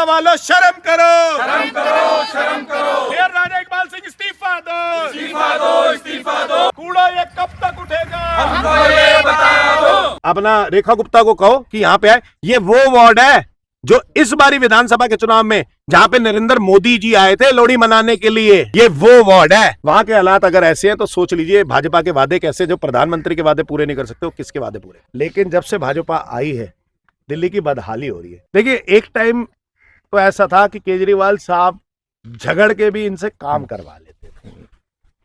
वालों शर्म करो, शर्म करो, शर्म करो। फिर राजा इकबाल सिंह इस्तीफा दो, इस्तीफा दो, इस्तीफा दो। कूड़ा ये कब तक उठेगा, हमको ये बता दो। अपना रेखा गुप्ता को कहो कि यहाँ पे आए। ये वो वार्ड है जो इस बारी विधानसभा के चुनाव में जहां पे नरेंद्र मोदी जी आए थे लोहड़ी मनाने के लिए, ये वो वार्ड है। वहां के हालात अगर ऐसे हैं तो सोच लीजिए भाजपा के वादे कैसे, जो प्रधानमंत्री के वादे पूरे नहीं कर सकते वो किसके वादे पूरे। लेकिन जब से भाजपा आई है दिल्ली की बदहाली हो रही है। देखिए एक टाइम तो ऐसा था कि केजरीवाल साहब झगड़ के भी इनसे काम करवा लेते थे,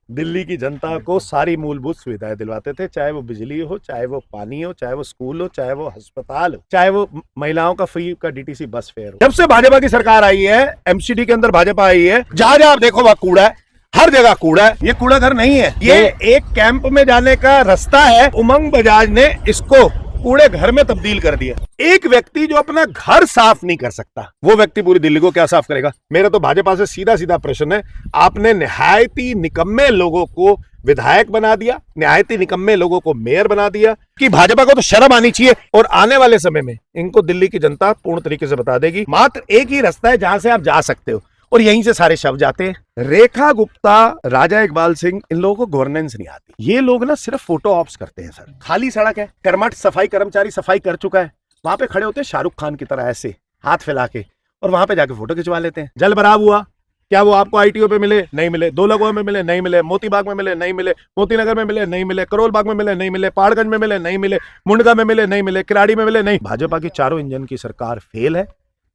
दिल्ली की जनता को सारी मूलभूत सुविधाएं दिलवाते थे, चाहे वो बिजली हो, चाहे वो पानी हो, चाहे वो स्कूल हो, चाहे वो अस्पताल हो, चाहे वो महिलाओं का फ्री का डीटीसी बस फेयर हो। जब से भाजपा की सरकार आई है, एमसीडी के अंदर भाजपा आई है, जहां जहां आप देखो वहां कूड़ा है, हर जगह कूड़ा है। ये कूड़ा घर नहीं है, ये एक कैंप में जाने का रास्ता है। उमंग बजाज ने इसको कूड़े घर में तब्दील कर दिया। एक व्यक्ति जो अपना घर साफ नहीं कर सकता, वो व्यक्ति पूरी दिल्ली को क्या साफ करेगा। मेरा तो भाजपा से सीधा सीधा प्रश्न है, आपने निहायती निकम्मे लोगों को विधायक बना दिया, निहायती निकम्मे लोगों को मेयर बना दिया, कि भाजपा को तो शर्म आनी चाहिए। और आने वाले समय में इनको दिल्ली की जनता पूर्ण तरीके से बता देगी, मात्र एक ही रास्ता है जहां से आप जा सकते हो, और यहीं से सारे शव जाते हैं। रेखा गुप्ता, राजा इकबाल सिंह, इन लोगों को गवर्नेंस नहीं आती। ये लोग ना सिर्फ फोटो ऑप्स करते हैं सर। खाली सड़क है, कर्मठ सफाई कर्मचारी सफाई कर चुका है, वहां पे खड़े होते हैं शाहरुख खान की तरह ऐसे हाथ फैला के, और वहां पे जाके फोटो खिंचवा लेते हैं। जल भराव हुआ, क्या वो आपको आईटीओ पे मिले? नहीं मिले। दो लगों में मिले? नहीं मिले। मोती बाग में मिले? नहीं मिले। मोती नगर में मिले? नहीं मिले। करोल बाग में मिले? नहीं मिले। पहाड़गंज में मिले? नहीं मिले। मुंडका में मिले? नहीं मिले। किराड़ी में मिले? नहीं। भाजपा की चारों इंजन की सरकार फेल है,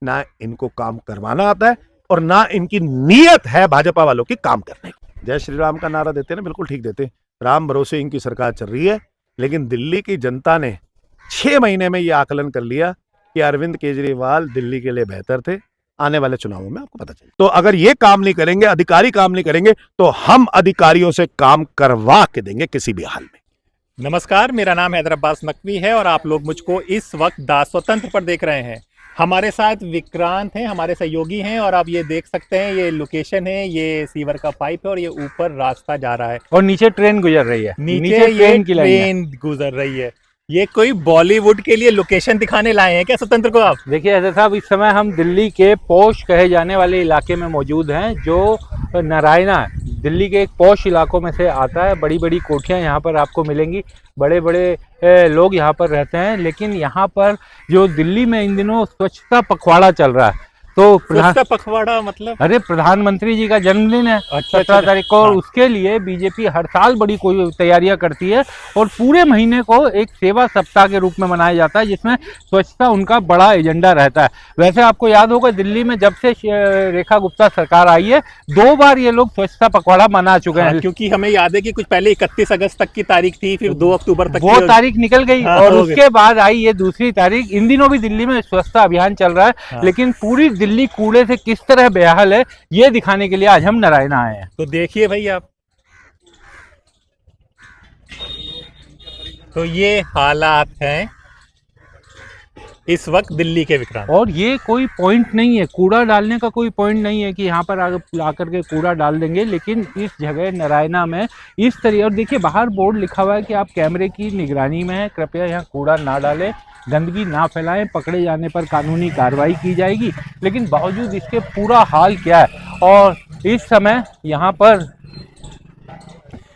ना इनको काम करवाना आता है और ना इनकी नीयत है भाजपा वालों की काम करने की। जय श्री राम का नारा देते हैं ना, बिल्कुल ठीक देते हैं, राम भरोसे इनकी सरकार चल रही है। लेकिन दिल्ली की जनता ने 6 महीने में यह आकलन कर लिया कि अरविंद केजरीवाल दिल्ली के लिए बेहतर थे। आने वाले चुनावों में आपको पता चले। तो अगर ये काम नहीं करेंगे, अधिकारी काम नहीं करेंगे, तो हम अधिकारियों से काम करवा के देंगे किसी भी हाल में। नमस्कार, मेरा नाम हैदर अब्बास नकवी है और आप लोग मुझको इस वक्त दा स्वतंत्र पर देख रहे हैं। हमारे साथ विक्रांत हैं, हमारे सहयोगी हैं, और आप ये देख सकते हैं, ये लोकेशन है, ये सीवर का पाइप है और ये ऊपर रास्ता जा रहा है और नीचे ट्रेन गुजर रही है। नीचे ये ट्रेन गुजर रही है। ये कोई बॉलीवुड के लिए लोकेशन दिखाने लाए हैं क्या स्वतंत्र को आप? देखिए ऐसा साहब, इस समय हम दिल्ली के पॉश कहे जाने वाले इलाके में मौजूद हैं, जो नारायणा दिल्ली के एक पॉश इलाकों में से आता है। बड़ी बड़ी कोठियां यहाँ पर आपको मिलेंगी, बड़े बड़े लोग यहाँ पर रहते हैं। लेकिन यहाँ पर जो दिल्ली में इन दिनों स्वच्छता पखवाड़ा चल रहा है, तो स्वच्छता पखवाड़ा मतलब? अरे प्रधानमंत्री जी का जन्मदिन है 17 तारीख को, और उसके लिए बीजेपी हर साल बड़ी कोई तैयारियां करती है और पूरे महीने को एक सेवा सप्ताह के रूप में मनाया जाता है, जिसमें स्वच्छता उनका बड़ा एजेंडा रहता है। वैसे आपको याद होगा, दिल्ली में जब से रेखा गुप्ता सरकार आई है, 2 बार ये लोग स्वच्छता पखवाड़ा मना चुके हैं। क्योंकि हमें याद है कि कुछ पहले 31 अगस्त तक की तारीख थी, फिर 2 अक्टूबर तक वो तारीख निकल गई और उसके बाद आई ये दूसरी तारीख। इन दिनों भी दिल्ली में स्वच्छता अभियान चल रहा है, लेकिन पूरी दिल्ली कूड़े से किस तरह बेहाल है, ये दिखाने के लिए आज हम नारायणा आए हैं। तो देखिए भाई आप, तो ये हालात हैं इस वक्त दिल्ली के विक्रांत। और ये कोई पॉइंट नहीं है, कूड़ा डालने का कोई पॉइंट नहीं है कि यहाँ पर आकर के कूड़ा डाल देंगे, लेकिन इस जगह नारायणा में इस तरह, और देखिए बाहर बोर्ड लिखा हुआ है कि आप कैमरे की निगरानी में है, कृपया यहाँ कूड़ा ना डालें, गंदगी ना फैलाएं, पकड़े जाने पर कानूनी कार्रवाई की जाएगी। लेकिन बावजूद इसके पूरा हाल क्या है। और इस समय यहाँ पर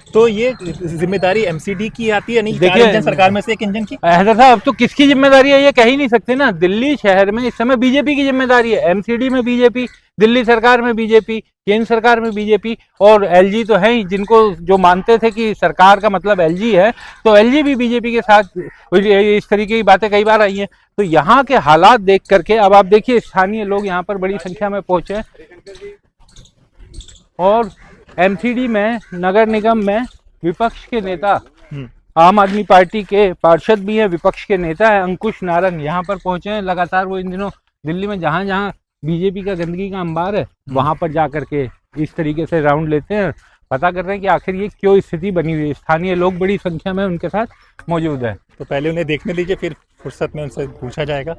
तो ये जिम्मेदारी एमसीडी की आती है, नहीं? देखिए इंजन सरकार में से एक इंजन की। हैदर साहब, अब तो किसकी जिम्मेदारी है ये कह ही नहीं सकते ना। दिल्ली शहर में इस समय बीजेपी की जिम्मेदारी है, एमसीडी में बीजेपी, दिल्ली सरकार में बीजेपी, केंद्र सरकार में बीजेपी, और एलजी तो है ही, जिनको जो मानते थे कि सरकार का मतलब एलजी है, तो एलजी भी बीजेपी के साथ इस तरीके की बातें कई बार आई हैं। तो यहाँ के हालात देख करके अब आप देखिए, स्थानीय लोग यहाँ पर बड़ी संख्या में पहुंचे और एमसीडी में, नगर निगम में विपक्ष के नेता, आम आदमी पार्टी के पार्षद भी हैं, विपक्ष के नेता है अंकुश नारंग, यहाँ पर पहुंचे हैं। लगातार वो इन दिनों दिल्ली में जहाँ जहाँ बीजेपी का गंदगी का अंबार है, वहां पर जाकर के इस तरीके से राउंड लेते हैं, पता कर रहे हैं कि आखिर ये क्यों स्थिति बनी हुई है। स्थानीय लोग बड़ी संख्या में उनके साथ मौजूद है। तो पहले उन्हें देखने दीजिए, फिर फुर्सत में उनसे पूछा जाएगा।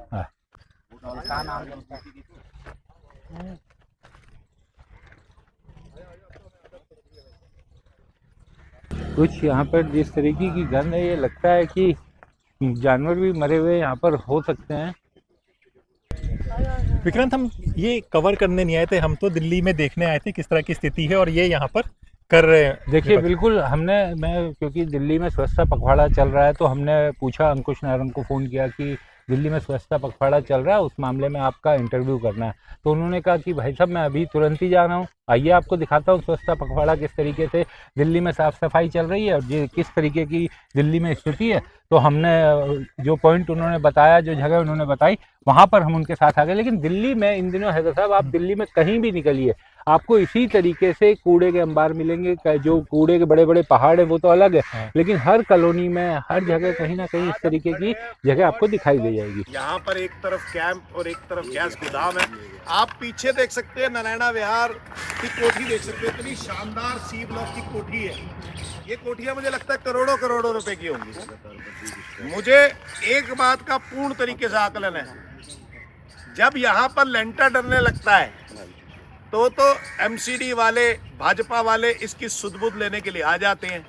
कुछ यहाँ पर जिस तरीके की गंध है, ये लगता है कि जानवर भी मरे हुए यहाँ पर हो सकते हैं। विक्रांत, हम ये कवर करने नहीं आए थे, हम तो दिल्ली में देखने आए थे किस तरह की स्थिति है और ये यहाँ पर कर रहे हैं। देखिए बिल्कुल, मैं क्योंकि दिल्ली में स्वच्छता पखवाड़ा चल रहा है तो हमने पूछा, अंकुश नारायण को फ़ोन किया कि दिल्ली में स्वच्छता पखवाड़ा चल रहा है, उस मामले में आपका इंटरव्यू करना है। तो उन्होंने कहा कि भाई साहब मैं अभी तुरंत ही जा रहा हूँ, आइए आपको दिखाता हूँ स्वच्छता पखवाड़ा किस तरीके से दिल्ली में साफ़ सफाई चल रही है और ये किस तरीके की दिल्ली में स्थिति है। तो हमने जो पॉइंट उन्होंने बताया, जो जगह उन्होंने बताई, वहाँ पर हम उनके साथ आ गए। लेकिन दिल्ली में इन दिनों हैदर साहब, आप दिल्ली में कहीं भी निकलिए, आपको इसी तरीके से कूड़े के अंबार मिलेंगे। जो कूड़े के बड़े बड़े पहाड़ है वो तो अलग है, लेकिन हर कॉलोनी में, हर जगह कहीं ना कहीं इस तरीके की जगह आपको दिखाई दे जाएगी। यहाँ पर एक तरफ कैंप और एक तरफ गैस गोदाम है। आप पीछे देख सकते हैं, नारायणा विहार की कोठी देख सकते हैं, इतनी शानदार सी ब्लॉक की कोठी है। ये कोठियां मुझे लगता है करोड़ों करोड़ों रुपए की होंगी। मुझे एक बात का पूर्ण तरीके से आकलन है, जब यहाँ पर लेंटर डरने लगता है तो एमसीडी वाले, भाजपा वाले इसकी सुध-बुध लेने के लिए आ जाते हैं।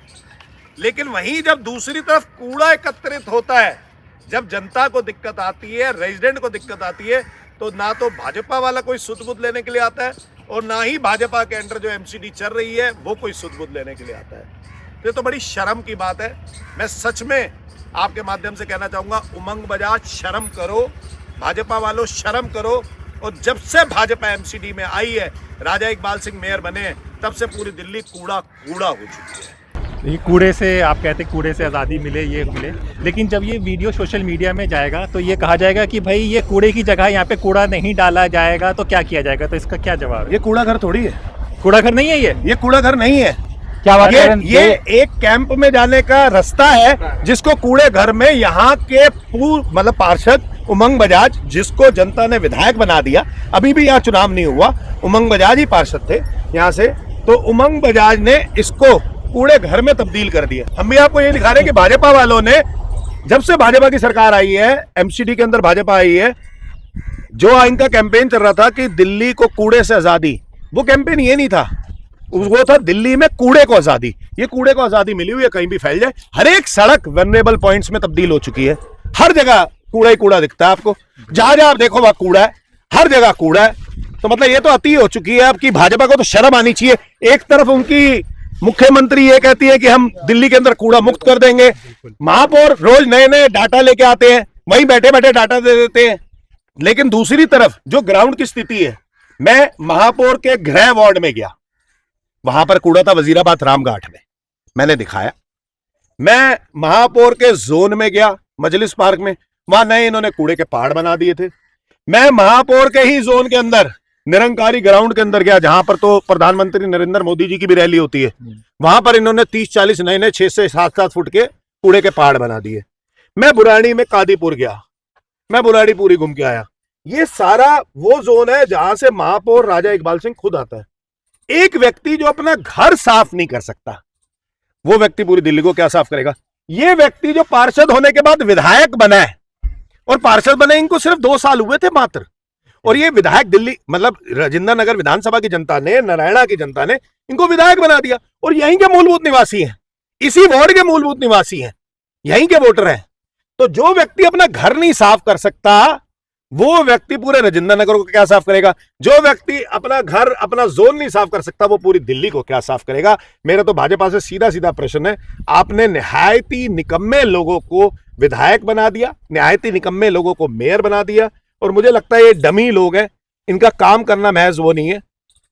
लेकिन वहीं जब दूसरी तरफ कूड़ा एकत्रित होता है, जब जनता को दिक्कत आती है, रेजिडेंट को दिक्कत आती है, तो ना तो भाजपा वाला कोई सुध-बुध लेने के लिए आता है और ना ही भाजपा के अंडर जो एमसीडी चल रही है वो कोई सुध-बुध लेने के लिए आता है। तो ये तो बड़ी शर्म की बात है। मैं सच में आपके माध्यम से कहना चाहूँगा, उमंग बजाज शर्म करो, भाजपा वालों शर्म करो। और जब से भाजपा एमसीडी में आई है, राजा इकबाल सिंह मेयर बने हैं, तब से पूरी दिल्ली कूड़ा कूड़ा हो चुकी है। ये कूड़े से, आप कहते कूड़े से आज़ादी मिले, ये मिले, लेकिन जब ये वीडियो सोशल मीडिया में जाएगा तो ये कहा जाएगा कि भाई ये कूड़े की जगह यहाँ पे कूड़ा नहीं डाला जाएगा, तो क्या किया जाएगा? तो इसका क्या जवाब है? ये कूड़ा घर थोड़ी है, कूड़ा घर नहीं है ये कूड़ा घर नहीं है। क्या बात है? ये एक कैंप में जाने का रास्ता है, जिसको कूड़े घर में यहाँ के मतलब पार्षद उमंग बजाज, जिसको जनता ने विधायक बना दिया, अभी भी यहाँ चुनाव नहीं हुआ, उमंग बजाज ही पार्षद थे यहाँ से, तो उमंग बजाज ने इसको कूड़े घर में तब्दील कर दिया। हम भी आपको ये दिखा रहे हैं कि भाजपा वालों ने, जब से भाजपा की सरकार आई है, एमसीडी के अंदर भाजपा आई है, जो इनका कैंपेन चल रहा था कि दिल्ली को कूड़े से आजादी, वो कैंपेन ये नहीं था, वो था दिल्ली में कूड़े को आजादी। ये कूड़े को आजादी मिली हुई है, कहीं भी फैल जाए। हर एक सड़क वनरेबल पॉइंट्स में तब्दील हो चुकी है, हर जगह कूड़ा ही कूड़ा दिखता है आपको, जहां जहां आप देखो वहां कूड़ा है, हर जगह कूड़ा है। तो मतलब ये तो अति हो चुकी है। अब की भाजपा को तो शर्म आनी चाहिए। एक तरफ उनकी मुख्यमंत्री ये कहती है कि हम दिल्ली के अंदर कूड़ा मुक्त कर देंगे, महापौर रोज नए नए डाटा लेके आते हैं, वहीं बैठे बैठे डाटा दे देते हैं। लेकिन दूसरी तरफ जो ग्राउंड की स्थिति है, मैं महापौर के गृह वार्ड में गया, वहां पर कूड़ा था वजीराबाद रामघाट में, मैंने दिखाया। मैं महापौर के जोन में गया, मजलिस पार्क में, वहां नए इन्होंने कूड़े के पहाड़ बना दिए थे। मैं महापौर के ही जोन के अंदर निरंकारी ग्राउंड के अंदर गया, जहां पर तो प्रधानमंत्री नरेंद्र मोदी जी की भी रैली होती है, वहां पर इन्होंने 30-40 नए नए 6 से 7-7 फुट के कूड़े के पहाड़ बना दिए। मैं बुराड़ी में कादीपुर गया, मैं बुराड़ी पूरी घूम के आया। ये सारा वो जोन है जहां से महापौर राजा इकबाल सिंह खुद आता है। एक व्यक्ति जो अपना घर साफ नहीं कर सकता, वो व्यक्ति पूरी दिल्ली को क्या साफ करेगा? ये व्यक्ति जो पार्षद होने के बाद विधायक बना है, और पार्षद बने इनको सिर्फ 2 साल हुए थे मात्र, और ये विधायक दिल्ली मतलब राजेंद्र नगर विधानसभा की जनता ने, नारायणा की जनता ने इनको विधायक बना दिया, और यहीं के मूलभूत निवासी हैं, इसी वार्ड के मूलभूत निवासी हैं, यहीं के वोटर हैं। तो जो व्यक्ति अपना घर नहीं साफ कर सकता, वो व्यक्ति पूरे राजेंद्र नगर को क्या साफ करेगा? जो व्यक्ति अपना घर, अपना जोन नहीं साफ कर सकता, वो पूरी दिल्ली को क्या साफ करेगा? मेरा तो भाजपा से सीधा सीधा प्रश्न है, आपने निहायती निकम्मे लोगों को विधायक बना दिया, निहायती निकम्मे लोगों को मेयर बना दिया, और मुझे लगता है ये डमी लोग हैं, इनका काम करना महज वो नहीं है।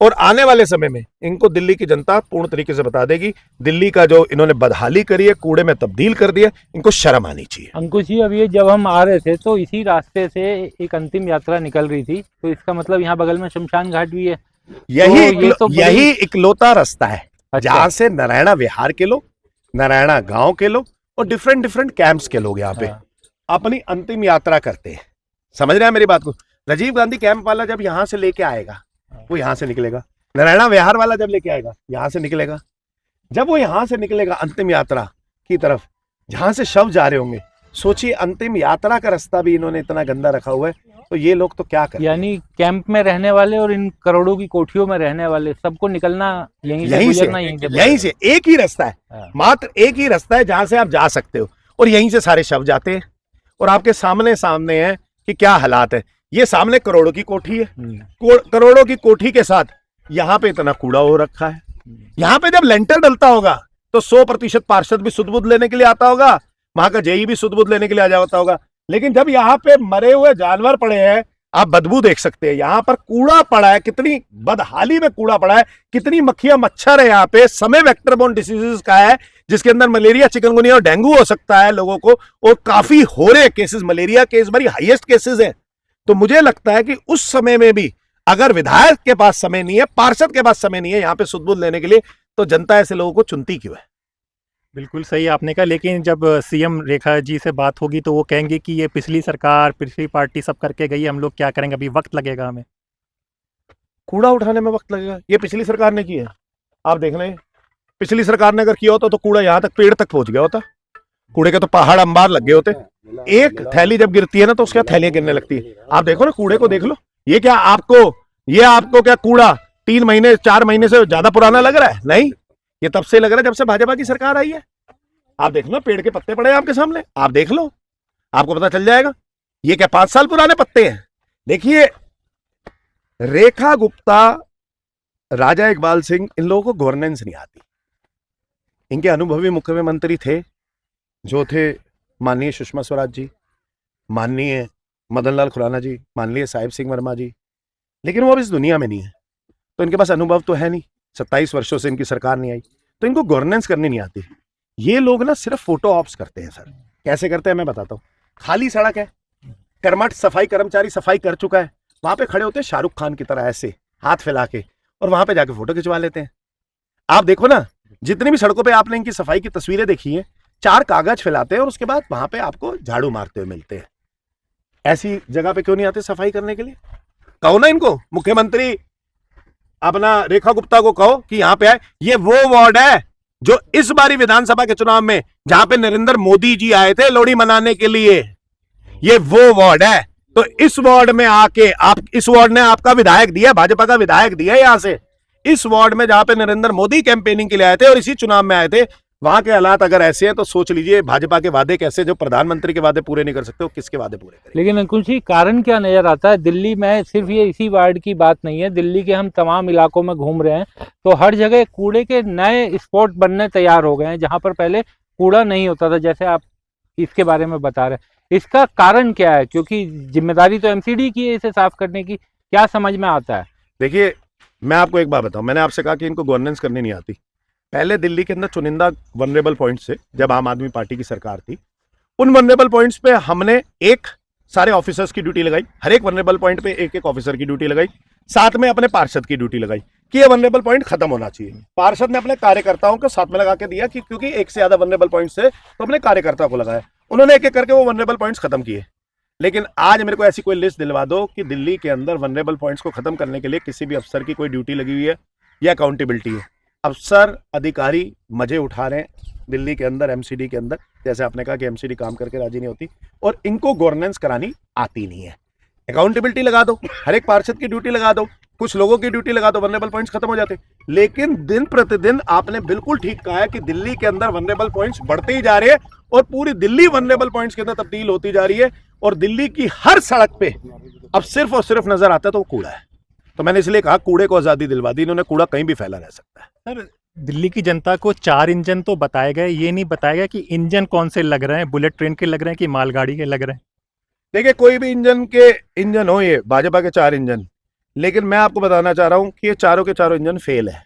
और आने वाले समय में इनको दिल्ली की जनता पूर्ण तरीके से बता देगी। दिल्ली का जो इन्होंने बदहाली करी है, कूड़े में तब्दील कर दिया, इनको शर्म आनी चाहिए। अंकुश जी, अब ये जब हम आ रहे थे तो इसी रास्ते से एक अंतिम यात्रा निकल रही थी, तो इसका मतलब यहाँ बगल में शमशान घाट भी है। यही इकलौता रास्ता है जहाँ से नारायणा विहार के लोग, नारायणा गांव के लोग और डिफरेंट कैंप्स के लोग यहाँ पे अपनी अंतिम यात्रा करते हैं। समझ रहे हैं मेरी बात को? राजीव गांधी कैंप वाला जब यहाँ से लेके आएगा, वो यहाँ से निकलेगा। नारायणा विहार वाला जब लेके आएगा, यहाँ से निकलेगा। जब वो यहाँ से निकलेगा अंतिम यात्रा की तरफ, जहां से शव जा रहे होंगे, सोचिए अंतिम यात्रा का रास्ता भी इन्होंने इतना गंदा रखा हुआ है, तो ये लोग तो क्या करें? यानी कैंप में रहने वाले और इन करोड़ों की कोठियों में रहने वाले सबको निकलना यहीं से एक ही रास्ता है, मात्र एक ही रास्ता है जहां से आप जा सकते हो, और यहीं से सारे शव जाते हैं। और आपके सामने है कि क्या हालात है। ये सामने करोड़ों की कोठी है, करोड़ों की कोठी के साथ यहाँ पे इतना कूड़ा हो रखा है। यहाँ पे जब लेंटर डलता होगा तो 100% पार्षद भी सुध बुध लेने के लिए आता होगा, वहां का जेई भी सुध बुध लेने के लिए आ जाता होगा। लेकिन जब यहाँ पे मरे हुए जानवर पड़े हैं, आप बदबू देख सकते हैं, यहाँ पर कूड़ा पड़ा है, कितनी बदहाली में कूड़ा पड़ा है, कितनी मक्खियां मच्छर है यहाँ पे, समय वेक्टरबोर्न डिसीजेस का है जिसके अंदर मलेरिया, चिकनगुनिया और डेंगू हो सकता है लोगों को, और काफी हो रहे केसेस, मलेरिया केस बड़ी हाईएस्ट केसेस है। तो मुझे लगता है कि उस समय में भी अगर विधायक के पास समय नहीं है, पार्षद के पास समय नहीं है यहाँ पे सुध बुध लेने के लिए, तो जनता ऐसे लोगों को चुनती क्यों है? बिल्कुल सही आपने कहा, लेकिन जब सीएम रेखा जी से बात होगी तो वो कहेंगे कि ये पिछली सरकार, पिछली पार्टी सब करके गई, हम लोग क्या करेंगे, अभी वक्त लगेगा हमें। कूड़ा उठाने में वक्त लगेगा, ये पिछली सरकार ने किया है। आप देख लें, पिछली सरकार ने अगर किया होता तो कूड़ा यहाँ तक, पेड़ तक पहुंच गया होता, कूड़े के तो पहाड़ अंबार लग गए होते। एक थैली जब गिरती है ना तो उसके बाद थैलियां गिरने लगती है। आप देखो ना, कूड़े को देख लो, ये आपको क्या कूड़ा 3 महीने 4 महीने से ज्यादा पुराना लग रहा है? नहीं, ये तब से लग रहा है जब से भाजपा की सरकार आई है। आप देख लो, पेड़ के पत्ते पड़े हैं आपके सामने, आप देख लो, आपको पता चल जाएगा। ये क्या 5 साल पुराने पत्ते हैं? देखिए, रेखा गुप्ता, राजा इकबाल सिंह, इन लोगों को गवर्नेंस नहीं आती। इनके अनुभवी मुख्यमंत्री थे जो थे माननीय सुषमा स्वराज जी, माननीय मदन लाल खुराना जी, माननीय साहिब सिंह वर्मा जी, लेकिन वो अब इस दुनिया में नहीं है, तो इनके पास अनुभव तो है नहीं। 27 वर्षों से इनकी सरकार नहीं आई, तो इनको गवर्नेंस करनी नहीं आती। ये लोग ना सिर्फ फोटो ऑप्स करते हैं सर। कैसे करते हैं मैं बताता हूँ। खाली सड़क है, कर्मठ सफाई कर्मचारी सफाई कर चुका है, वहां पे खड़े होते हैं शाहरुख खान की तरह ऐसे हाथ फैला के, और वहां पे जाके फोटो खिंचवा लेते हैं। आप देखो ना, जितनी भी सड़कों पे आपने इनकी सफाई की तस्वीरें देखी हैं, 4 कागज फैलाते हैं और उसके बाद वहां पे आपको झाड़ू मारते हुए मिलते हैं। ऐसी जगह पे क्यों नहीं आते सफाई करने के लिए? कहो ना इनको, मुख्यमंत्री अपना रेखा गुप्ता को कहो कि यहाँ पे आए। ये वो वार्ड है जो इस बारी विधानसभा के चुनाव में जहां पे नरेंद्र मोदी जी आए थे लोहड़ी मनाने के लिए, ये वो वार्ड है। तो इस वार्ड में आके इस वार्ड ने आपका विधायक दिया, भाजपा का विधायक दिया यहां से, इस वार्ड में जहां पे नरेंद्र मोदी कैंपेनिंग के लिए आए थे और इसी चुनाव में आए थे, वहां के हालात अगर ऐसे हैं तो सोच लीजिए भाजपा के वादे कैसे, जो प्रधानमंत्री के वादे पूरे नहीं कर सकते, वो किसके वादे पूरे करेंगे? लेकिन अंकुश जी, कारण क्या नजर आता है दिल्ली में? सिर्फ ये इसी वार्ड की बात नहीं है, दिल्ली के हम तमाम इलाकों में घूम रहे हैं तो हर जगह कूड़े के नए स्पॉट बनने तैयार हो गए हैं, जहां पर पहले कूड़ा नहीं होता था, जैसे आप इसके बारे में बता रहे हैं। इसका कारण क्या है? क्योंकि जिम्मेदारी तो एमसीडी की है इसे साफ करने की, क्या समझ में आता है? देखिए, मैं आपको एक बात बताऊं, मैंने आपसे कहा कि इनको गवर्नेंस करनी नहीं आती। पहले दिल्ली के अंदर चुनिंदा वनरेबल पॉइंट्स से, जब आम आदमी पार्टी की सरकार थी, उन वनरेबल पॉइंट्स पे हमने सारे ऑफिसर्स की ड्यूटी लगाई, हर एक वनरेबल पॉइंट पे एक ऑफिसर की ड्यूटी लगाई, साथ में अपने पार्षद की ड्यूटी लगाई कि ये वनरेबल पॉइंट खत्म होना चाहिए। पार्षद ने अपने कार्यकर्ताओं को साथ में लगा के दिया कि क्योंकि एक से ज्यादा वनरेबल पॉइंट्स थे तो अपने कार्यकर्ता को लगाया, उन्होंने एक एक करके वो वनरेबल पॉइंट्स खत्म किए। लेकिन आज मेरे को ऐसी कोई लिस्ट दिलवा दो कि दिल्ली के अंदर वनरेबल पॉइंट्स को खत्म करने के लिए किसी भी अफसर की कोई ड्यूटी लगी हुई है या अकाउंटेबिलिटी है। अफसर अधिकारी मजे उठा रहे हैं दिल्ली के अंदर, एमसीडी के अंदर, जैसे आपने कहा कि एमसीडी काम करके राजी नहीं होती और इनको गवर्नेंस करानी आती नहीं है। अकाउंटेबिलिटी लगा दो, हर एक पार्षद की ड्यूटी लगा दो, कुछ लोगों की ड्यूटी लगा दो, वनरेबल पॉइंट्स खत्म हो जाते। लेकिन दिन प्रतिदिन आपने बिल्कुल ठीक कहा है कि दिल्ली के अंदर वनरेबल पॉइंट्स बढ़ते ही जा रहे हैं और पूरी दिल्ली वनरेबल पॉइंट्स के अंदर तब्दील होती जा रही है और दिल्ली की हर सड़क पे अब सिर्फ और सिर्फ नजर आता है तो वो कूड़ा है। तो मैंने इसलिए कहा कूड़े को आजादी दिलवा दी इन्होंने, कूड़ा कहीं भी फैला रह सकता है। सर, दिल्ली की जनता को 4 इंजन तो बताए गए, ये नहीं बताया गया कि इंजन कौन से लग रहे हैं, बुलेट ट्रेन के लग रहे हैं कि मालगाड़ी के लग रहे हैं। देखिए, कोई भी इंजन हो, ये भाजपा के 4 इंजन, लेकिन मैं आपको बताना चाह रहा हूं कि ये चारों के चारों इंजन फेल है।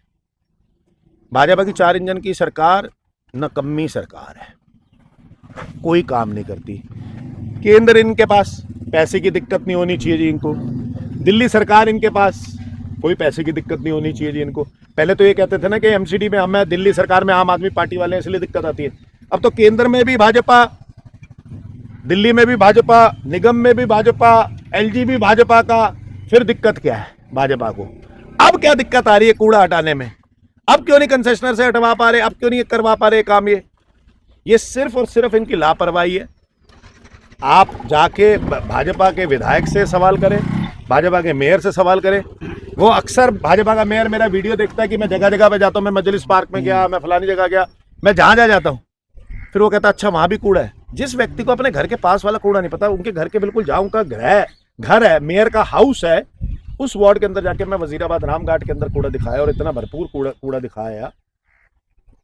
भाजपा की 4 इंजन की सरकार नकम्मी सरकार है, कोई काम नहीं करती। केंद्र इनके पास पैसे की दिक्कत नहीं होनी चाहिए जी इनको, दिल्ली सरकार इनके पास कोई पैसे की दिक्कत नहीं होनी चाहिए जी इनको। पहले तो ये कहते थे ना कि एमसीडी में हमें, दिल्ली सरकार में आम आदमी पार्टी वाले हैं इसलिए दिक्कत आती है। अब तो केंद्र में भी भाजपा, दिल्ली में भी भाजपा, निगम में भी भाजपा, एलजी भी भाजपा का, फिर दिक्कत क्या है भाजपा को? अब क्या दिक्कत आ रही है कूड़ा हटाने में? अब क्यों नहीं कंसेशनर से हटवा पा रहे, अब क्यों नहीं करवा पा रहे काम? ये सिर्फ और सिर्फ इनकी लापरवाही है। आप जाके भाजपा के विधायक से सवाल करें, भाजपा के मेयर से सवाल करें। वो अक्सर भाजपा का मेयर मेरा वीडियो देखता है कि मैं जगह जगह पे जाता हूँ, मैं मजलिस पार्क में गया, मैं फलानी जगह गया, मैं जहां जाता हूँ, फिर वो कहता अच्छा वहां भी कूड़ा है। जिस व्यक्ति को अपने घर के पास वाला कूड़ा नहीं पता, उनके घर के बिल्कुल जहां उनका घर है घर है, मेयर का हाउस है, उस वार्ड के अंदर जाके मैं वजीराबाद रामघाट के अंदर कूड़ा दिखाया और इतना भरपूर कूड़ा दिखाया,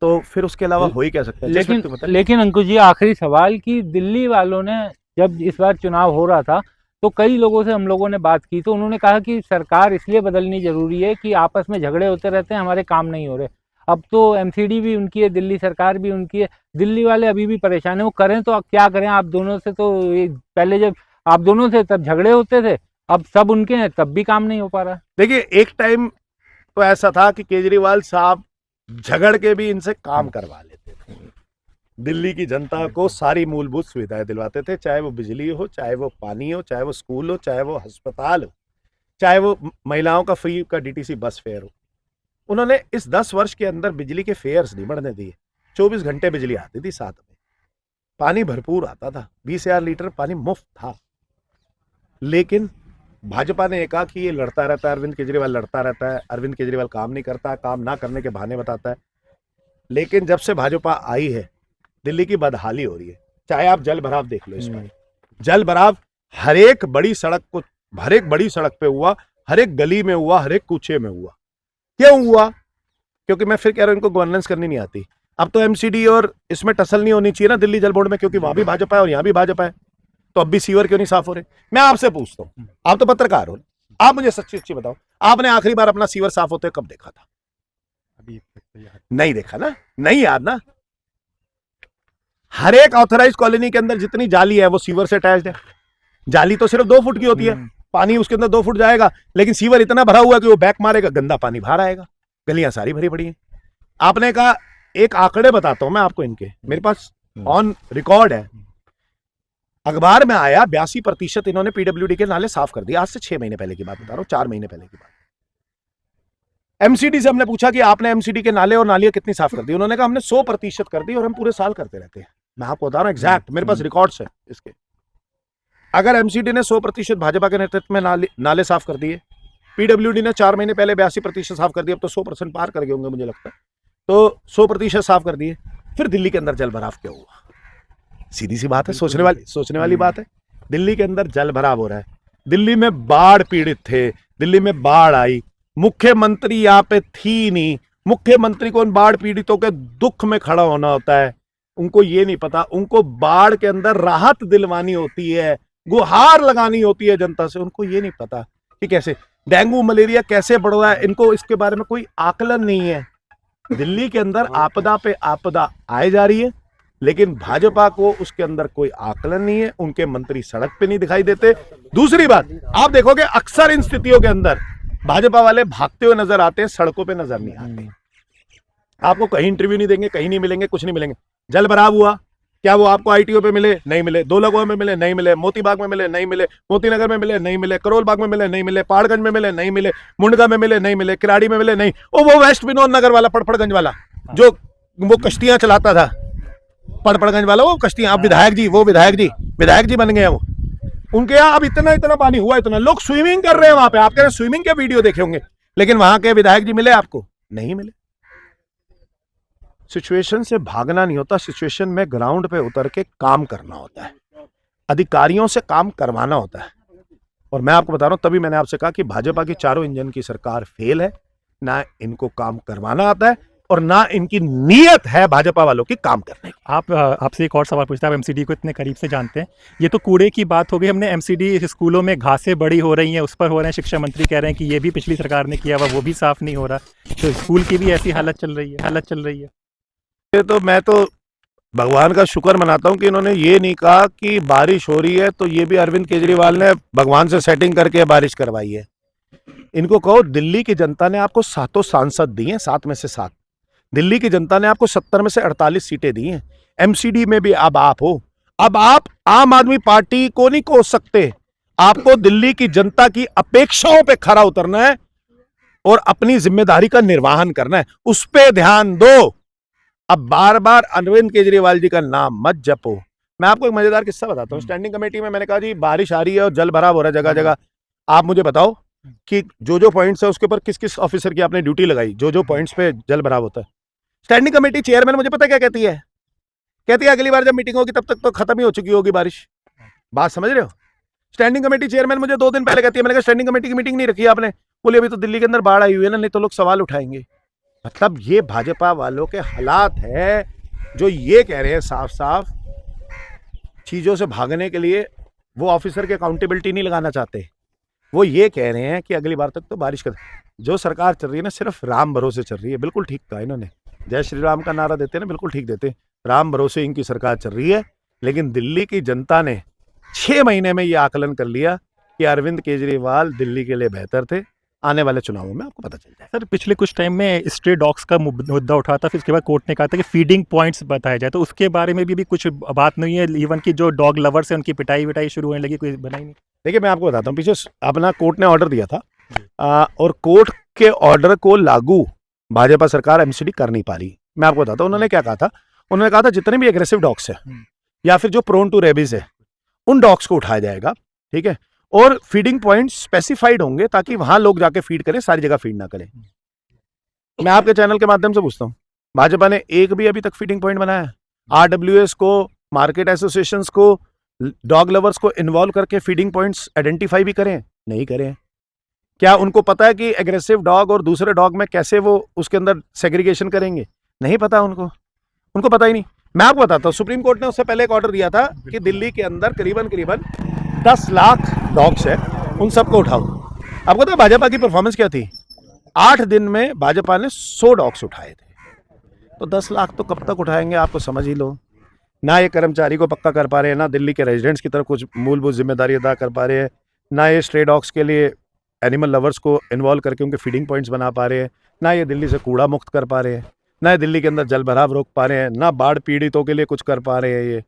तो फिर उसके अलावा हो ही क्या सकता है। जिस व्यक्ति को पता है- लेकिन अंकुश जी, आखिरी सवाल कि दिल्ली वालों ने जब इस बार चुनाव हो रहा था तो कई लोगों से हम लोगों ने बात की, तो उन्होंने कहा कि सरकार इसलिए बदलनी जरूरी है कि आपस में झगड़े होते रहते हैं, हमारे काम नहीं हो रहे। अब तो एमसीडी भी उनकी है, दिल्ली सरकार भी उनकी है, दिल्ली वाले अभी भी परेशान है। वो करें तो अब क्या करें? आप दोनों से तो पहले जब आप दोनों से तब झगड़े होते थे, अब सब उनके हैं, तब भी काम नहीं हो पा रहा। देखिए, एक टाइम तो ऐसा था कि केजरीवाल साहब झगड़ के भी इनसे काम करवा लेते थे, दिल्ली की जनता को सारी मूलभूत सुविधाएं दिलवाते थे, चाहे वो बिजली हो, चाहे वो पानी हो, चाहे वो स्कूल हो, चाहे वो अस्पताल हो, चाहे वो महिलाओं का फ्री का डीटीसी बस फेयर हो। उन्होंने इस 10 वर्ष के अंदर बिजली के फेयर्स नहीं बढ़ने दिए। 24 घंटे बिजली आती थी साथ में, पानी भरपूर आता था, 20,000 लीटर पानी मुफ्त था। लेकिन भाजपा ने कहा कि ये लड़ता रहता है, अरविंद केजरीवाल लड़ता रहता है, अरविंद केजरीवाल काम नहीं करता, काम ना करने के बहाने बताता है। लेकिन जब से भाजपा आई है, दिल्ली की बदहाली हो रही है। चाहे आप जल भराव देख लो, इस बार जल भराव हर एक बड़ी सड़क पे हुआ, हर एक गली में हुआ, हर एक कूचे में हुआ। क्यों हुआ? क्योंकि मैं फिर कह रहा हूं, इनको गवर्नेंस करनी नहीं आती। अब तो एमसीडी और इसमें टसल नहीं होनी चाहिए ना दिल्ली जल बोर्ड में, क्योंकि वहां भी भाजपा है और यहाँ भी भाजपा है। तो अब भी सीवर क्यों नहीं साफ हो रहे? मैं आपसे पूछता हूँ, आप तो पत्रकार हो, आप मुझे सच्ची बताओ, आपने आखिरी बार अपना सीवर साफ होते कब देखा था? अभी नहीं देखा ना, नहीं याद ना। हर एक ऑथराइज कॉलोनी के अंदर जितनी जाली है वो सीवर से अटैच्ड है। जाली तो सिर्फ 2 फुट की होती है, पानी उसके अंदर 2 फुट जाएगा, लेकिन सीवर इतना भरा हुआ कि वो बैक मारेगा, गंदा पानी बाहर आएगा, गलियां सारी भरी पड़ी हैं। आपने कहा, एक आंकड़े बताता हूं मैं आपको, इनके मेरे पास ऑन रिकॉर्ड है, अखबार में आया 82% इन्होंने पीडब्ल्यूडी के नाले साफ कर दिए। आज से 6 महीने पहले की बात बता रहा हूं, 4 महीने पहले की बात। एमसीडी से हमने पूछा कि आपने एमसीडी के नाले और नालियां कितनी साफ कर दी? उन्होंने कहा हमने 100% कर दी और हम पूरे साल करते रहते हैं। मैं आपको बता रहा हूं एग्जैक्ट, मेरे पास रिकॉर्ड्स है इसके। अगर एमसीडी ने 100% भाजपा के नेतृत्व में नाले साफ कर दिए, पीडब्ल्यूडी ने 4 महीने पहले 82% साफ कर दिए, अब तो 100% पार कर गए होंगे मुझे लगता है, तो 100% साफ कर दिए, फिर दिल्ली के अंदर जल भराव क्यों हुआ? सीधी सी बात है, सोचने वाली बात है। दिल्ली के अंदर जल भराव हो रहा है, दिल्ली में बाढ़ पीड़ित थे, दिल्ली में बाढ़ आई, मुख्यमंत्री यहाँ पे थी नहीं। मुख्यमंत्री को उन बाढ़ पीड़ितों के दुख में खड़ा होना होता है, उनको ये नहीं पता, उनको बाढ़ के अंदर राहत दिलवानी होती है, गुहार लगानी होती है जनता से, उनको ये नहीं पता कि कैसे डेंगू मलेरिया कैसे बढ़ रहा है, इनको इसके बारे में कोई आकलन नहीं है। दिल्ली के अंदर आपदा पे आपदा आए जा रही है, लेकिन भाजपा को उसके अंदर कोई आकलन नहीं है, उनके मंत्री सड़क पे नहीं दिखाई देते। दूसरी बात, आप देखोगे अक्सर इन स्थितियों के अंदर भाजपा वाले भागते हुए नजर आते हैं, सड़कों पे नजर नहीं आते। आपको कहीं इंटरव्यू नहीं देंगे, कहीं नहीं मिलेंगे, कुछ नहीं मिलेंगे। जल भराव हुआ, क्या वो आपको आईटीओ पे मिले? नहीं मिले। 2 लगों में मिले? नहीं मिले। मोती बाग में मिले? नहीं मिले। मोती नगर में मिले? नहीं मिले। करोल बाग में मिले? नहीं मिले। पहाड़गंज में मिले? नहीं मिले। मुंडका में मिले? नहीं मिले। किराड़ी में मिले? नहीं। वो वेस्ट विनोद नगर वाला, पड़पड़गंज वाला, जो वो कश्तियां चलाता था, पड़पड़गंज वाला, वो कश्तियां, अब विधायक जी बन गए हैं वो। उनके यहाँ अब इतना पानी हुआ, इतना लोग स्विमिंग कर रहे हैं वहां पे। आप कह रहे हैं स्विमिंग के वीडियो देखे होंगे, लेकिन वहां के विधायक जी मिले आपको? नहीं मिले। सिचुएशन से भागना नहीं होता, सिचुएशन में ग्राउंड पे उतर के काम करना होता है, अधिकारियों से काम करवाना होता है। और मैं आपको बता रहा हूं, तभी मैंने आपसे कहा कि भाजपा की चारों इंजन की सरकार फेल है, ना इनको काम करवाना आता है और ना इनकी नीयत है भाजपा वालों की काम करने की। आपसे एक और सवाल पूछता है, आप एमसीडी को इतने करीब से जानते हैं, ये तो कूड़े की बात हो गई। हमने एमसीडी स्कूलों में घासें बड़ी हो रही हैं, उस पर हो रहे हैं, शिक्षा मंत्री कह रहे हैं कि ये भी पिछली सरकार ने किया हुआ, वो भी साफ नहीं हो रहा, तो स्कूल की भी ऐसी हालत चल रही है। तो मैं तो भगवान का शुक्र मनाता हूं कि इन्होंने ये नहीं कहा कि बारिश हो रही है, तो ये भी अरविंद केजरीवाल ने भगवान से सेटिंग करके बारिश करवाई है। इनको कहो, दिल्ली की जनता ने आपको 7 सांसद दिए हैं, 7 में से 7। दिल्ली की जनता ने आपको 70 में से 48 सीटें दी हैं। एमसीडी में भी अब आप हो, अब आप आम आदमी पार्टी को नहीं कोस सकते। आपको दिल्ली की जनता की अपेक्षाओं पे खरा उतरना है और अपनी जिम्मेदारी का निर्वहन करना है, उस पे ध्यान दो। अब बार बार अरविंद केजरीवाल जी का नाम मत जपो। मैं आपको एक मजेदार किस्सा बताता हूँ। स्टैंडिंग कमेटी में मैंने कहा जी बारिश आ रही है और जल भराव हो रहा है जगह जगह, आप मुझे बताओ कि जो पॉइंट्स है उसके ऊपर किस किस ऑफिसर की आपने ड्यूटी लगाई, जो पॉइंट्स पे जल भराव होता है। स्टैंडिंग कमेटी चेयरमैन मुझे पता क्या कहती है? कहती है अगली बार जब मीटिंग होगी तब तक तो खत्म ही हो चुकी होगी बारिश। बात समझ रहे हो? स्टैंडिंग कमेटी चेयरमैन मुझे 2 दिन पहले कहती है, मैंने कहा स्टैंडिंग कमेटी की मीटिंग नहीं रखी आपने, बोले अभी तो दिल्ली के अंदर बाढ़ आई हुई है ना, नहीं तो लोग सवाल उठाएंगे। मतलब ये भाजपा वालों के हालात है जो ये कह रहे हैं साफ साफ चीजों से भागने के लिए वो ऑफिसर की अकाउंटेबिलिटी नहीं लगाना चाहते। वो ये कह रहे हैं कि अगली बार तक तो बारिश कर, जो सरकार चल रही है ना सिर्फ राम भरोसे चल रही है। बिल्कुल ठीक कहा इन्होंने, जय श्री राम का नारा देते हैं ना, बिल्कुल ठीक देते, राम भरोसे इनकी सरकार चल रही है। लेकिन दिल्ली की जनता ने 6 महीने में ये आकलन कर लिया कि अरविंद केजरीवाल दिल्ली के लिए बेहतर थे। आने वाले चुनावों में आपको पता चल जाए। सर पिछले कुछ टाइम में स्ट्रे डॉग्स का मुद्दा उठा था, फिर उसके बाद कोर्ट ने कहा था कि फीडिंग पॉइंट्स बताया जाए, तो उसके बारे में भी कुछ बात नहीं है। इवन की जो डॉग लवर्स हैं उनकी पिटाई विटाई शुरू होने लगी, कोई बनाई नहीं। देखिए मैं आपको बताता हूँ, पीछे अपना कोर्ट ने ऑर्डर दिया था और कोर्ट के ऑर्डर को लागू भाजपा सरकार एमसीडी कर नहीं पा रही। मैं आपको बताता हूँ उन्होंने क्या कहा था। उन्होंने कहा था जितने भी एग्रेसिव डॉग्स हैं या फिर जो प्रोन टू रेबीज है उन डॉग्स को उठाया जाएगा, ठीक है, और फीडिंग पॉइंट स्पेसिफाइड होंगे ताकि वहां लोग जाके फीड करें, सारी जगह फीड ना करें। मैं आपके चैनल के माध्यम से पूछता हूं, भाजपा ने एक भी अभी तक फीडिंग पॉइंट बनाया? आरडब्ल्यूएस को, मार्केट एसोसिएशंस को, डॉग लवर्स को इन्वॉल्व करके फीडिंग पॉइंट्स आइडेंटिफाई भी करें? नहीं करें। क्या उनको पता है कि एग्रेसिव डॉग और दूसरे डॉग में कैसे वो उसके अंदर सेग्रीगेशन करेंगे? नहीं पता उनको पता ही नहीं। मैं आपको बताता हूँ, सुप्रीम कोर्ट ने उससे पहले एक ऑर्डर दिया था कि दिल्ली के अंदर करीबन 10 लाख डॉग्स है, उन सबको उठाओ। आपको पता है भाजपा की परफॉर्मेंस क्या थी? 8 दिन में भाजपा ने 100 डॉग्स उठाए थे। तो 10 लाख तो कब तक उठाएंगे आपको समझ ही लो। ना ये कर्मचारी को पक्का कर पा रहे हैं, ना दिल्ली के रेजिडेंट्स की तरफ कुछ मूलभूत जिम्मेदारी अदा कर पा रहे हैं, ना ये स्ट्रे डॉग्स के लिए एनिमल लवर्स को इन्वॉल्व करके उनके फीडिंग पॉइंट्स बना पा रहे हैं, ना ये दिल्ली से कूड़ा मुक्त कर पा रहे हैं, ना ये दिल्ली के अंदर जल भराव रोक पा रहे हैं, ना बाढ़ पीड़ितों के लिए कुछ कर पा रहे हैं, ये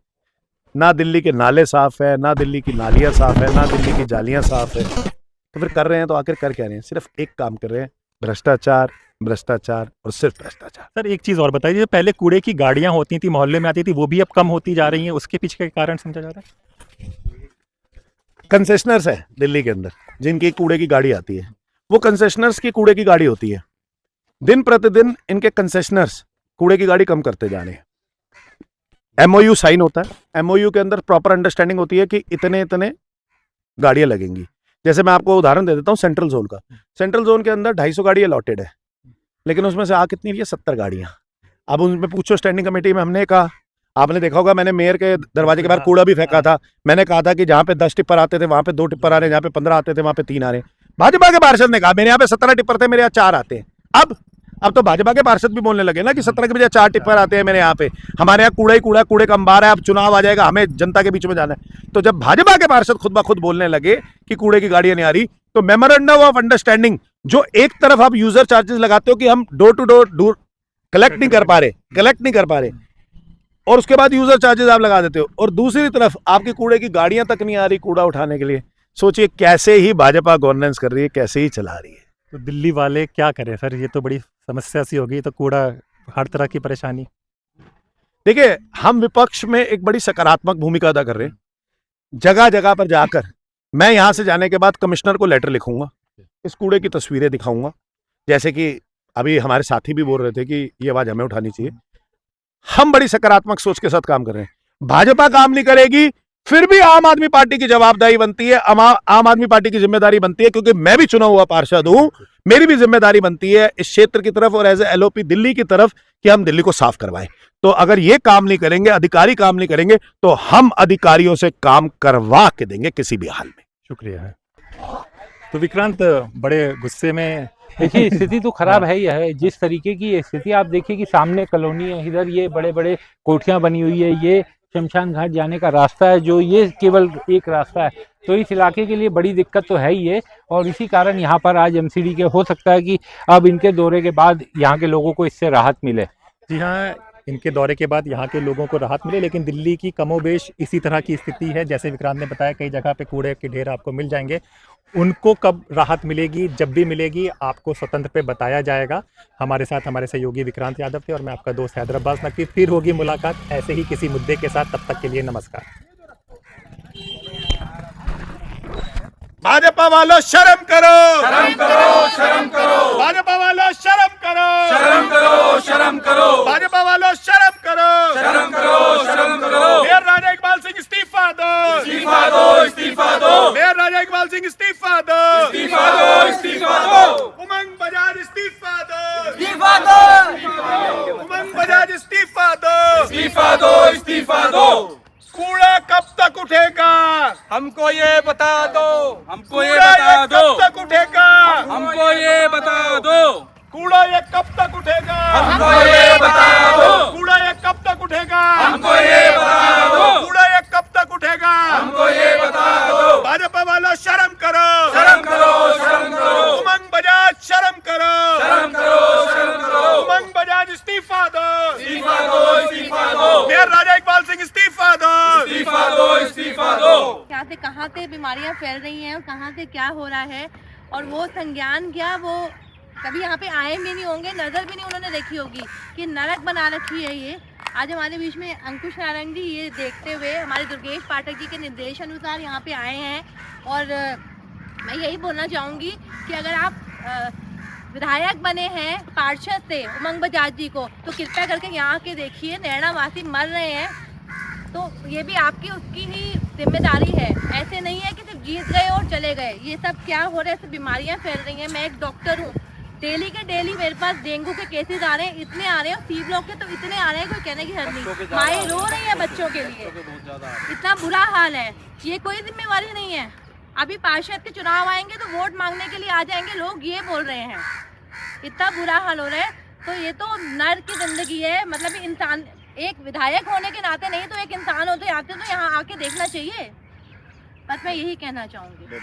ना दिल्ली के नाले साफ है, ना दिल्ली की नालियाँ साफ है, ना दिल्ली की जालियाँ साफ है। तो फिर कर रहे हैं तो आखिर कर क्या रहे हैं? सिर्फ एक काम कर रहे हैं, भ्रष्टाचार, भ्रष्टाचार और सिर्फ भ्रष्टाचार। सर एक चीज़ और बताइए, जो पहले कूड़े की गाड़ियां होती थी, मोहल्ले में आती थी, वो भी अब कम होती जा रही हैं, उसके पीछे का कारण समझा जा रहा है? कंसेशनर्स है दिल्ली के अंदर जिनकी कूड़े की गाड़ी आती है, वो कंसेशनर्स की कूड़े की गाड़ी होती है। दिन प्रतिदिन इनके कंसेशनर्स कूड़े की गाड़ी कम करते जा रहे हैं। एमओयू साइन होता है, एमओयू के अंदर प्रॉपर अंडरस्टैंडिंग होती है कि इतने गाड़ियां लगेंगी। जैसे मैं आपको उदाहरण दे देता हूँ सेंट्रल जोन का। सेंट्रल जोन के अंदर 250 गाड़ी अलॉटेड है, लेकिन उसमें से आ कितनी रही है? 70 गाड़ियां। अब उनमें पूछो स्टैंडिंग कमेटी में, हमने कहा, आपने देखा होगा मैंने मेयर के दरवाजे के बाहर कूड़ा भी फेंका था। मैंने कहा था कि जहां पे 10 टिप्पर आते थे वहां पे 2 टिप्पर आ रहे हैं, जहां पे 15 आते थे वहां पे 3 आ रहे हैं। भाजपा के पार्षद ने कहा मेरे यहाँ पे 17 टिप्पर थे, मेरे यहाँ 4 आते हैं। अब तो भाजपा के पार्षद भी बोलने लगे ना कि 17 के बजाय 4 टिप्पर आते हैं मेरे यहाँ पे, हमारे यहाँ कूड़ा ही कूड़ा, कूड़े का अंबार है, अब चुनाव आ जाएगा, हमें जनता के बीच में जाना है। तो जब भाजपा के पार्षद खुद ब खुद बोलने लगे कि कूड़े की गाड़ियां नहीं आ रही, तो मेमोरेंडम ऑफ अंडरस्टैंडिंग, जो एक तरफ आप यूजर चार्जेस लगाते हो कि हम डोर टू डोर कलेक्ट नहीं कर पा रहे, और उसके बाद यूजर चार्जेस आप लगा देते हो, और दूसरी तरफ आपकी कूड़े की गाड़ियां तक नहीं आ रही कूड़ा उठाने के लिए। सोचिए कैसे ही भाजपा गवर्नेंस कर रही है, कैसे ही चला रही है। तो दिल्ली वाले क्या करें सर? ये तो बड़ी समस्या सी होगी, तो कूड़ा हर तरह की परेशानी। देखिए हम विपक्ष में एक बड़ी सकारात्मक भूमिका अदा कर रहे हैं। जगह जगह पर जाकर मैं यहां से जाने के बाद कमिश्नर को लेटर लिखूंगा, इस कूड़े की तस्वीरें दिखाऊंगा, जैसे कि अभी हमारे साथी भी बोल रहे थे कि ये आवाज हमें उठानी चाहिए। हम बड़ी सकारात्मक सोच के साथ काम कर रहे हैं। भाजपा काम नहीं करेगी, फिर भी आम आदमी पार्टी की जवाबदारी बनती है, आम आदमी पार्टी की जिम्मेदारी बनती है, क्योंकि मैं भी चुना हुआ पार्षद हूं, मेरी भी जिम्मेदारी बनती है इस क्षेत्र की तरफ और एज ए एलओपी दिल्ली की तरफ कि हम दिल्ली को साफ करवाएं। तो अगर ये काम नहीं करेंगे, अधिकारी काम नहीं करेंगे, तो हम अधिकारियों से काम करवा के देंगे किसी भी हाल में। शुक्रिया है। तो विक्रांत बड़े गुस्से में, देखिए स्थिति तो खराब है ही है। जिस तरीके की स्थिति आप देखिए कि सामने कॉलोनी है, इधर ये बड़े बड़े कोठियां बनी हुई है, ये शमशान घाट जाने का रास्ता है, जो ये केवल एक रास्ता है, तो इस इलाके के लिए बड़ी दिक्कत तो है ही है। और इसी कारण यहाँ पर आज एमसीडी के हो सकता है कि अब इनके दौरे के बाद यहाँ के लोगों को इससे राहत मिले। जी हाँ, इनके दौरे के बाद यहाँ के लोगों को राहत मिले, लेकिन दिल्ली की कमोबेश इसी तरह की स्थिति है। जैसे विक्रांत ने बताया, कई जगह पे कूड़े के ढेर आपको मिल जाएंगे। उनको कब राहत मिलेगी, जब भी मिलेगी आपको स्वतंत्र पे बताया जाएगा। हमारे साथ हमारे सहयोगी विक्रांत यादव थे और मैं आपका दोस्त हैदराबाद नकवी। फिर होगी मुलाकात ऐसे ही किसी मुद्दे के साथ, तब तक के लिए नमस्कार। भाजपा वालों शर्म करो, शर्म करो, शर्म करो, भाजपा वालों शर्म करो, शर्म करो, शर्म करो, भाजपा वालों शर्म करो, शर्म करो, शर्म करो। मेयर राजा इकबाल सिंह इस्तीफा दो, इस्तीफा दो, इस्तीफा दो। हमको ये बता दो, कूड़ा ये कब तक उठेगा? हमको ये बता दो, कूड़ा ये कब तक उठेगा? हमको ये बता दो, कूड़ा ये कब तक उठेगा? हमको ये बता दो। भाजपा वालों शर्म करो, शर्म करो, शर्म करो, उमंग बजाज शर्म करो, शर्म करो, शर्म करो। उमंग बजाज इस्तीफा दो, इस्तीफा दो, इस्तीफा दो, मेयर राजा इकबाल सिंह इस्तीफा दो, इस्तीफा दो, इस्तीफा दो। क्या से कहाँ से बीमारियां फैल रही हैं और कहाँ से क्या हो रहा है, और वो संज्ञान क्या, वो कभी यहाँ पे आए भी नहीं होंगे, नज़र भी नहीं उन्होंने देखी होगी कि नरक बना रखी है ये। आज हमारे बीच में अंकुश नारंग जी ये देखते हुए हमारे दुर्गेश पाठक जी के निर्देश अनुसार यहाँ पे आए हैं। और मैं यही बोलना चाहूँगी कि अगर आप विधायक बने हैं पार्षद से उमंग बजाज जी को, तो कृपया करके यहाँ के देखिए, नैना वासी मर रहे हैं, तो ये भी आपकी उसकी ही जिम्मेदारी है। ऐसे नहीं है कि सिर्फ जीत गए और चले गए। ये सब क्या हो रहा है, सब बीमारियां फैल रही हैं। मैं एक डॉक्टर हूँ, डेली के डेली मेरे पास डेंगू के केसेस आ रहे हैं, इतने आ रहे हैं, और सी ब्लॉक के तो इतने आ रहे हैं, कोई कहने की हद नहीं। माएँ रो रही है बच्चों के लिए, इतना बुरा हाल है। ये कोई जिम्मेवारी नहीं है। अभी पार्षद के चुनाव आएंगे तो वोट मांगने के लिए आ जाएंगे लोग, ये बोल रहे हैं। इतना बुरा हाल हो रहा है, तो ये तो नर्क की जिंदगी है। मतलब इंसान एक विधायक होने के नाते नहीं तो एक इंसान होते आते तो यहाँ आके देखना चाहिए। बस मैं यही कहना चाहूँगी।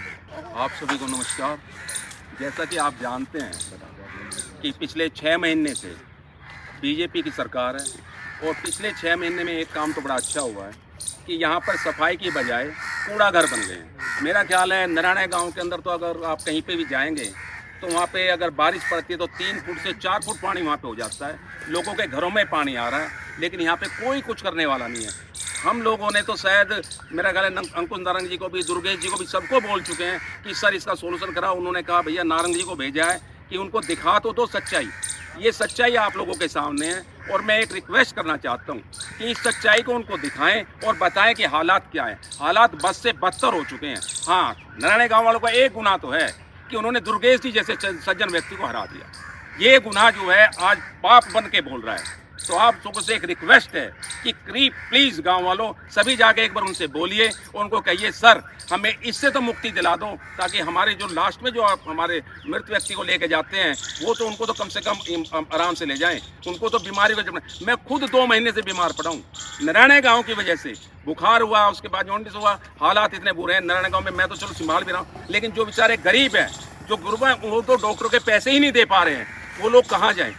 आप सभी को नमस्कार। जैसा कि आप जानते हैं कि पिछले 6 महीने से बीजेपी की सरकार है, और पिछले 6 महीने में एक काम तो बड़ा अच्छा हुआ है कि यहाँ पर सफाई की बजाय कूड़ा घर बन गए हैं। मेरा ख्याल है नारायण गांव के अंदर तो अगर आप कहीं पे भी जाएंगे तो वहाँ पे अगर बारिश पड़ती है तो 3 फुट से 4 फुट पानी वहाँ पे हो जाता है। लोगों के घरों में पानी आ रहा है, लेकिन यहाँ पे कोई कुछ करने वाला नहीं है। हम लोगों ने तो शायद मेरा ख्याल है अंकुश नारंग जी को भी, दुर्गेश जी को भी, सबको बोल चुके हैं कि सर इसका सोल्यूशन कराओ। उन्होंने कहा भैया नारंग जी को भेजा है कि उनको दिखा तो दो सच्चाई। ये सच्चाई आप लोगों के सामने है, और मैं एक रिक्वेस्ट करना चाहता हूँ कि इस सच्चाई को उनको दिखाएं और बताएं कि हालात क्या है। हालात बद से बदतर हो चुके हैं। हाँ, नारायण गाँव वालों का एक गुनाह तो है कि उन्होंने दुर्गेश जी जैसे सज्जन व्यक्ति को हरा दिया। ये गुनाह जो है आज पाप बन के बोल रहा है। तो आप सबको से एक रिक्वेस्ट है कि प्लीज़ गांव वालों सभी जाके एक बार उनसे बोलिए, उनको कहिए सर हमें इससे तो मुक्ति दिला दो, ताकि हमारे जो लास्ट में जो आप हमारे मृत व्यक्ति को लेके जाते हैं वो तो उनको तो कम से कम आराम से ले जाएं। उनको तो बीमारी वजह, मैं खुद 2 महीने से बीमार पड़ा हूँ नारायण गाँव की वजह से। बुखार हुआ, उसके बाद जॉन्डिस हुआ, हालात इतने बुरे हैं नारायण गाँव में। मैं तो चलो संभाल भी रहा हूँ, लेकिन जो बेचारे गरीब हैं, जो गुरबा, वो तो डॉक्टरों के पैसे ही नहीं दे पा रहे हैं। वो लोग कहाँ जाएँ?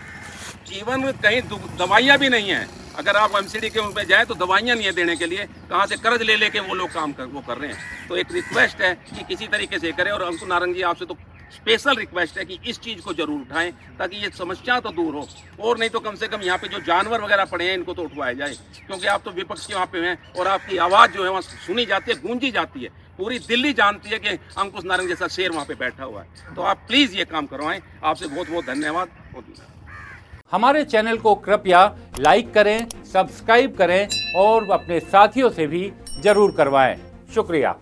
इवन कहीं दवाइयाँ भी नहीं हैं। अगर आप एमसीडी के उनमें जाएँ तो दवाइयाँ नहीं है देने के लिए, कहाँ से कर्ज ले लेके वो लोग काम कर रहे हैं। तो एक रिक्वेस्ट है कि किसी तरीके से करें। और अंकुश नारंग जी आपसे तो स्पेशल रिक्वेस्ट है कि इस चीज़ को जरूर उठाएं, ताकि ये समस्या तो दूर हो, और नहीं तो कम से कम यहाँ पे जो जानवर वगैरह पड़े हैं इनको तो उठवाया जाए। क्योंकि आप तो विपक्ष के वहाँ पे हैं और आपकी आवाज़ जो है वहाँ सुनी जाती है, गूंजी जाती है। पूरी दिल्ली जानती है कि अंकुश नारंग जैसा शेर वहाँ पे बैठा हुआ है। तो आप प्लीज़ ये काम करवाएं। आपसे बहुत बहुत धन्यवाद। हमारे चैनल को कृपया लाइक करें, सब्सक्राइब करें और अपने साथियों से भी जरूर करवाएं। शुक्रिया।